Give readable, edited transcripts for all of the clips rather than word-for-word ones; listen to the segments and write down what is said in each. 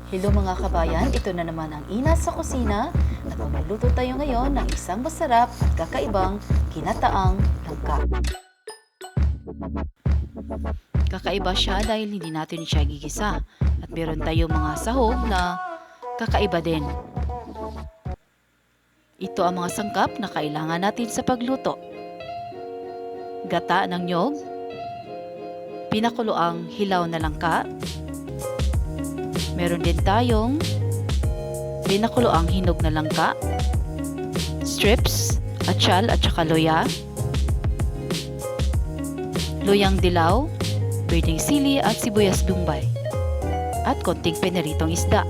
Hello mga kabayan, ito na naman ang Ina sa kusina at magluluto tayo ngayon ng isang masarap at kakaibang ginataang langka. Kakaiba siya dahil hindi natin siya gigisa at meron tayong mga sahog na kakaiba din. Ito ang mga sangkap na kailangan natin sa pagluto. Gata ng niyog, pinakuloang hilaw na langka, meron din tayong pinakuloang hinog na langka, strips, atsyal at saka luya, luyang dilaw, pwedeng sili at sibuyas bombay, at konting piniritong isda.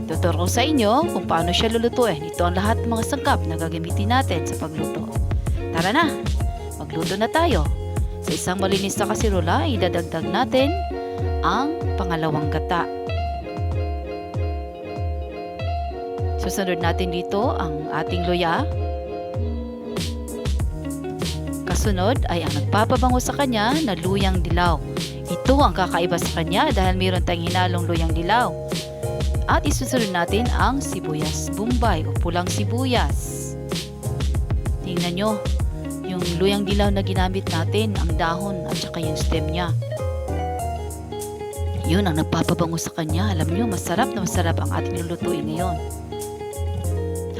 Tuturo ko sa inyo kung paano siya lulutuin. Ito ang lahat ng mga sangkap na gagamitin natin sa pagluto. Tara na, magluto na tayo. Sa isang malinis na kasirola, idadagdag natin ang pangalawang gata. Susunod natin dito ang ating luya. Kasunod ay ang nagpapabango sa kanya na luyang dilaw. Ito ang kakaiba sa kanya dahil mayroon tayong hinalong luyang dilaw. At isusunod natin ang sibuyas bombay o pulang sibuyas. Tingnan nyo, yung luyang dilaw na ginamit natin, ang dahon at saka yung stem niya. Yun ang nagpapabango sa kanya. Alam nyo, masarap na masarap ang ating lulutuin ngayon.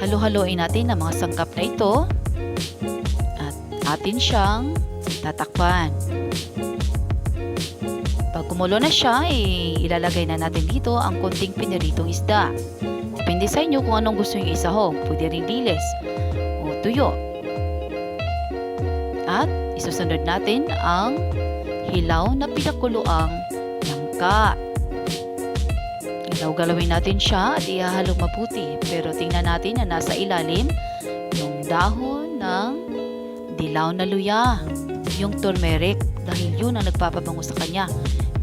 Halo-haloin natin ang mga sangkap na ito at atin siyang tatakpan. Pag kumulo na siya, ilalagay na natin dito ang konting piniritong isda. Depende sa inyo kung anong gusto nyo isahog. Pwede rin dilis o tuyo. At isusunod natin ang hilaw na pinakuloang langka. Galaw-galawin natin siya at ihahalong mabuti. Pero tingnan natin na nasa ilalim yung dahon ng dilaw na luya, yung turmeric, dahil yun ang nagpapabango sa kanya.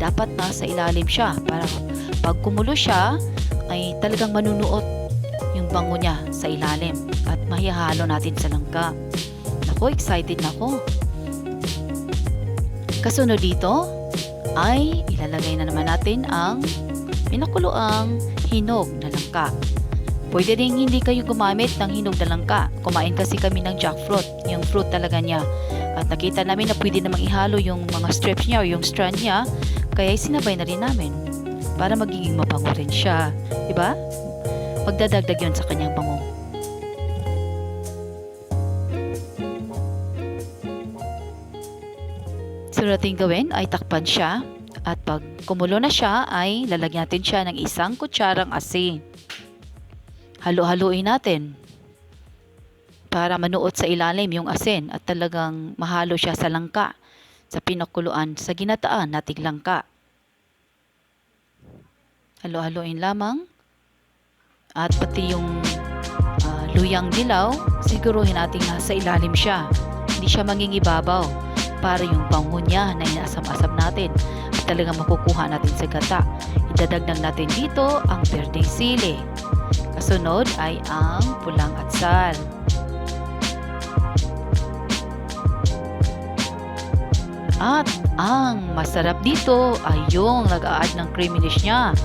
Dapat nasa ilalim siya para pag kumulo siya ay talagang manunuot yung bango niya sa ilalim at mahihalo natin sa langka. Naku, excited na ako. Kasunod dito ay ilalagay na naman natin ang pinakuloang hinog na langka. Pwede rin hindi kayo gumamit ng hinog na langka. Kumain kasi kami ng jackfruit, yung fruit talaga niya. At nakita namin na pwede namang ihalo yung mga strips niya o yung strand niya, kaya sinabay na rin namin para magiging mabango rin siya. Diba? Magdadagdag yun sa kanyang bango. So natin gawin ay takpan siya at pag kumulo na siya ay lalagyan natin siya ng isang kutsarang asin. Halo-haluin natin para manuot sa ilalim yung asin at talagang mahalo siya sa langka, sa pinakuluan, sa ginataan nating langka. Halo-haluin lamang at pati yung luyang dilaw, siguruhin natin nasa ilalim siya. Hindi siya mangingibabaw para yung bango niya na inasam-asam natin at talagang makukuha natin sa gata. Idadagdag natin dito ang berdeng sili. Kasunod ay ang pulang atsal. At ang masarap dito ay yung nag-a-add ng creaminess niya.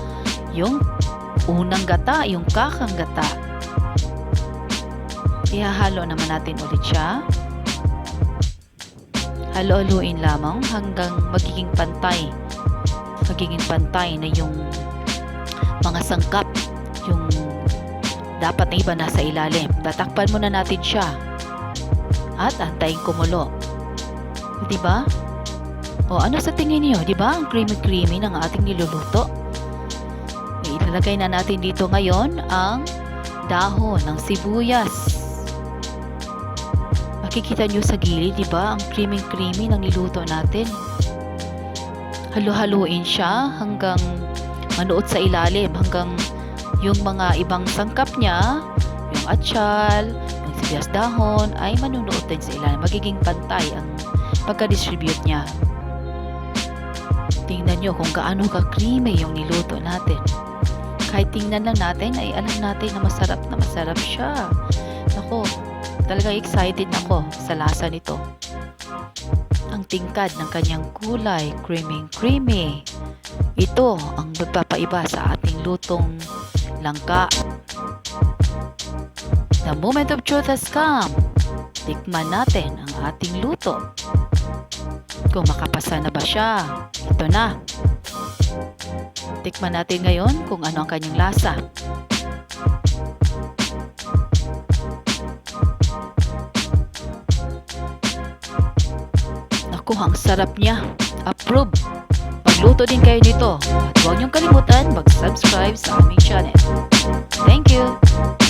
Yung unang gata, yung kakang gata. Ihahalo naman natin ulit siya. Halo-haluin lamang hanggang magiging pantay. Magiging pantay na yung mga sangkap. Yung dapat na iba nasa ilalim. Tatakpan muna natin siya. At antayin kumulo. Diba? O ano sa tingin niyo? Diba ang creamy-creamy ng ating niluluto? Ilalagay na natin dito ngayon ang dahon ng sibuyas. Makikita nyo sa gilid, diba? Ang creamy-creamy ng niluto natin. Halo-haluin siya hanggang manuot sa ilalim. Hanggang yung mga ibang sangkap niya, yung atsyal, yung sibuyas dahon, ay manunuot din sa ilalim. Magiging pantay ang pagka-distribute niya. Tingnan nyo kung gaano ka-creamy yung niluto natin. Kahit tingnan lang natin ay alam natin na masarap siya. Nako, Talagang excited ako sa lasa nito. Ang tingkad ng kanyang kulay, creamy. Ito ang magpapaiba sa ating lutong langka. The moment of truth has come. Tikman natin ang ating luto. Kung makapasa na ba siya, ito na. Tikman natin ngayon kung ano ang kanyang lasa. Naku, ang sarap niya. Approve. Magluto din kayo nito. At huwag niyong kalimutan mag-subscribe sa aming channel. Thank you!